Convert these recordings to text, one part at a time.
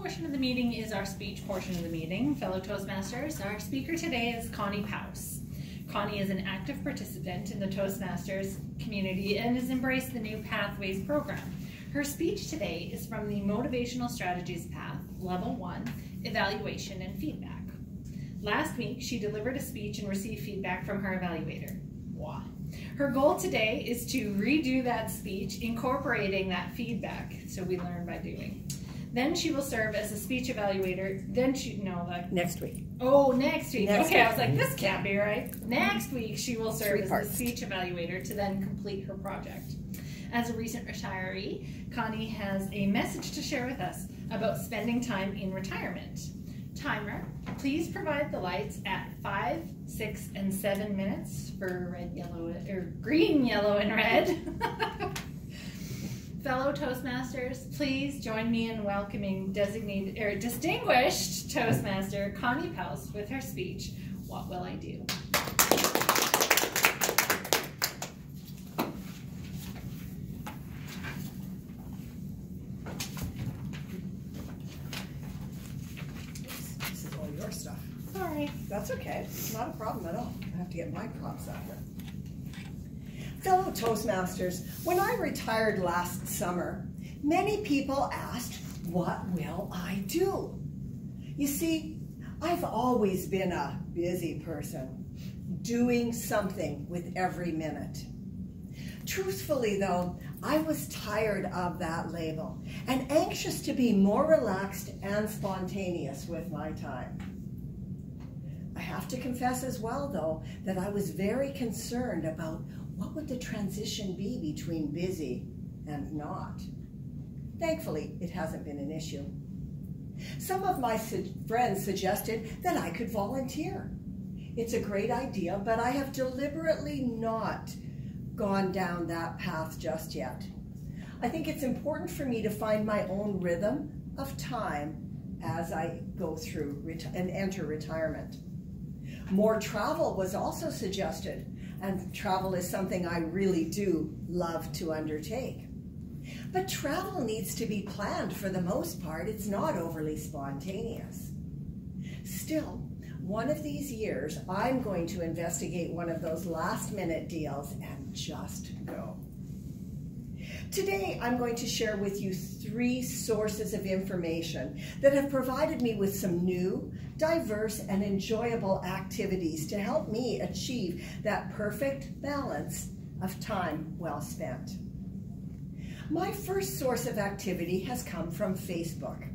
portion of the meeting is our speech portion of the meeting. Fellow Toastmasters, our speaker today is Connie Pouse. Connie is an active participant in the Toastmasters community and has embraced the new Pathways program. Her speech today is from the Motivational Strategies Path, Level 1, Evaluation and Feedback. Last week, she delivered a speech and received feedback from her evaluator. Wow. Her goal today is to redo that speech, incorporating that feedback, so we learn by doing. Then she will serve as a speech evaluator. Next week. Oh, next week. Next okay, week. I was like, this can't be right. Next week, she will serve as parts. a speech evaluator to then complete her project. As a recent retiree, Connie has a message to share with us about spending time in retirement. Timer, please provide the lights at 5, 6, and 7 minutes for red, yellow, or green, yellow, and red. Fellow Toastmasters, please join me in welcoming distinguished Toastmaster Connie Pouse with her speech, What Will I Do? This is all your stuff. Sorry. That's okay. It's not a problem at all. I have to get my props out here. Fellow Toastmasters, when I retired last summer, many people asked, what will I do? You see, I've always been a busy person, doing something with every minute. Truthfully though, I was tired of that label and anxious to be more relaxed and spontaneous with my time. I have to confess as well though, that I was very concerned about what would the transition be between busy and not? Thankfully, it hasn't been an issue. Some of my friends suggested that I could volunteer. It's a great idea, but I have deliberately not gone down that path just yet. I think it's important for me to find my own rhythm of time as I go through and enter retirement. More travel was also suggested, and travel is something I really do love to undertake. But travel needs to be planned for the most part. It's not overly spontaneous. Still, one of these years, I'm going to investigate one of those last-minute deals and just go. Today, I'm going to share with you 3 sources of information that have provided me with some new, diverse, and enjoyable activities to help me achieve that perfect balance of time well spent. My first source of activity has come from Facebook.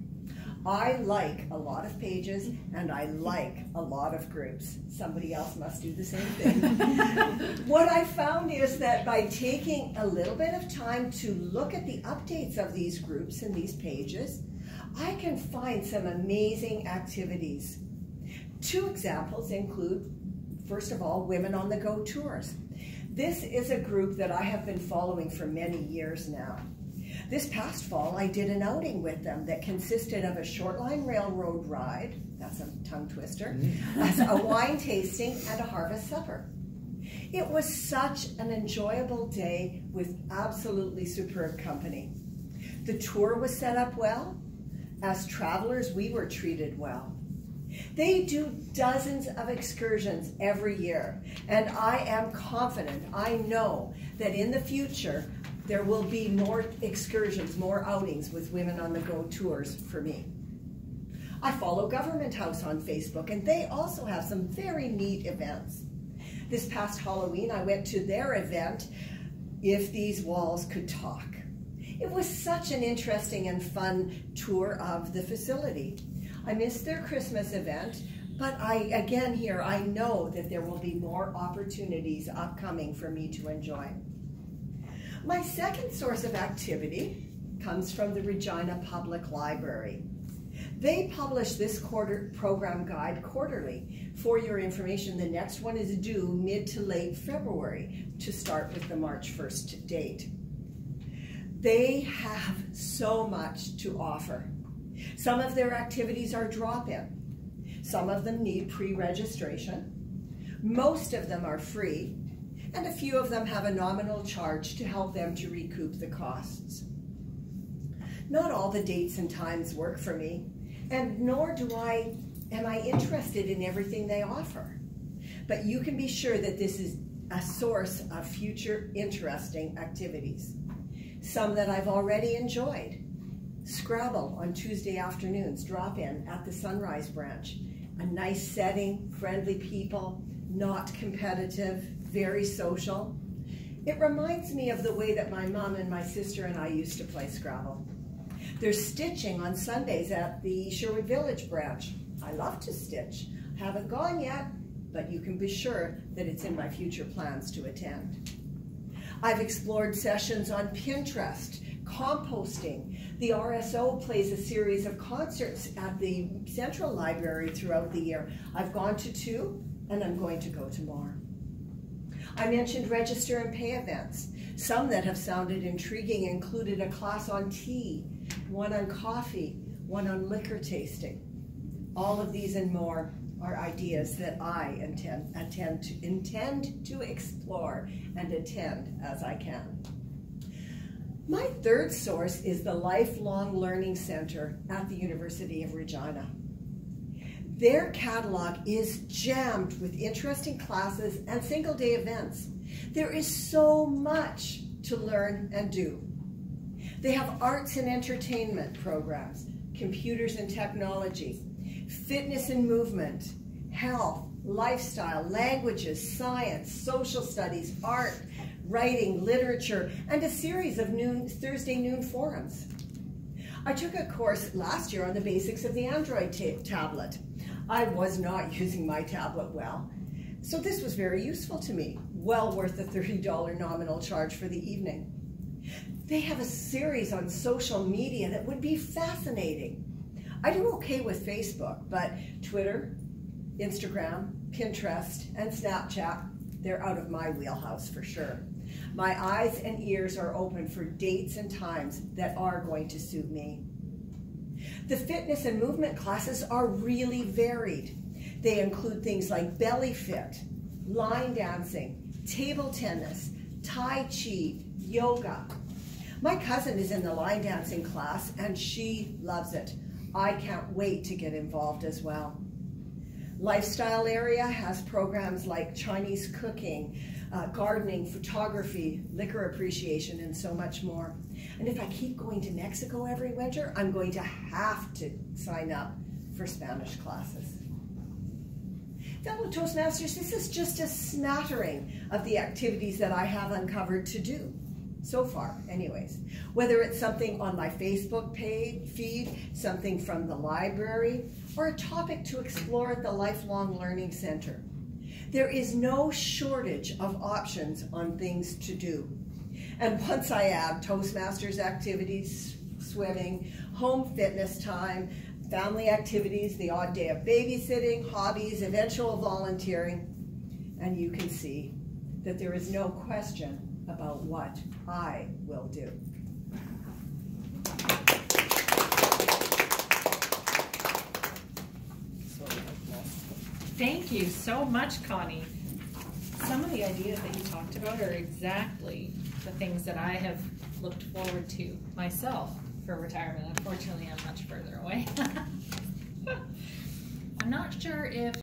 I like a lot of pages and I like a lot of groups. Somebody else must do the same thing. What I found is that by taking a little bit of time to look at the updates of these groups and these pages, I can find some amazing activities. 2 examples include, first of all, Women on the Go tours. This is a group that I have been following for many years now. This past fall, I did an outing with them that consisted of a short line railroad ride, that's a tongue twister, a wine tasting, and a harvest supper. It was such an enjoyable day with absolutely superb company. The tour was set up well. As travelers, we were treated well. They do dozens of excursions every year, and I am confident, I know that in the future, there will be more excursions, more outings with Women on the Go tours for me. I follow Government House on Facebook, and they also have some very neat events. This past Halloween, I went to their event, If These Walls Could Talk. It was such an interesting and fun tour of the facility. I missed their Christmas event, but I know that there will be more opportunities upcoming for me to enjoy. My second source of activity comes from the Regina Public Library. They publish this program guide quarterly. For your information, the next one is due mid to late February to start with the March 1st date. They have so much to offer. Some of their activities are drop-in. Some of them need pre-registration. Most of them are free, and a few of them have a nominal charge to help them to recoup the costs. Not all the dates and times work for me, and nor am I interested in everything they offer. But you can be sure that this is a source of future interesting activities. Some that I've already enjoyed. Scrabble on Tuesday afternoons, drop in at the Sunrise branch. A nice setting, friendly people, not competitive, very social. It reminds me of the way that my mom and my sister and I used to play Scrabble. There's stitching on Sundays at the Sherwood Village branch. I love to stitch. Haven't gone yet, but you can be sure that it's in my future plans to attend. I've explored sessions on Pinterest, composting. The RSO plays a series of concerts at the Central Library throughout the year. I've gone to 2, and I'm going to go to more. I mentioned register and pay events. Some that have sounded intriguing included a class on tea, one on coffee, one on liquor tasting. All of these and more are ideas that I intend to explore and attend as I can. My third source is the Lifelong Learning Center at the University of Regina. Their catalog is jammed with interesting classes and single-day events. There is so much to learn and do. They have arts and entertainment programs, computers and technology, fitness and movement, health, lifestyle, languages, science, social studies, art, writing, literature, and a series of Thursday noon forums. I took a course last year on the basics of the Android tablet. I was not using my tablet well, so this was very useful to me. Well worth the $30 nominal charge for the evening. They have a series on social media that would be fascinating. I do okay with Facebook, but Twitter, Instagram, Pinterest, and Snapchat, they're out of my wheelhouse for sure. My eyes and ears are open for dates and times that are going to suit me. The fitness and movement classes are really varied. They include things like belly fit, line dancing, table tennis, Tai Chi, yoga. My cousin is in the line dancing class and she loves it. I can't wait to get involved as well. Lifestyle area has programs like Chinese cooking, gardening, photography, liquor appreciation, and so much more. And if I keep going to Mexico every winter, I'm going to have to sign up for Spanish classes. Fellow Toastmasters, this is just a smattering of the activities that I have uncovered to do. So far, anyways. Whether it's something on my Facebook feed, something from the library, or a topic to explore at the Lifelong Learning Center. There is no shortage of options on things to do. And once I add Toastmasters activities, swimming, home fitness time, family activities, the odd day of babysitting, hobbies, eventual volunteering, and you can see that there is no question about what I will do. Thank you so much, Connie. Some of the ideas that you talked about are exactly the things that I have looked forward to myself for retirement. Unfortunately, I'm much further away. I'm not sure if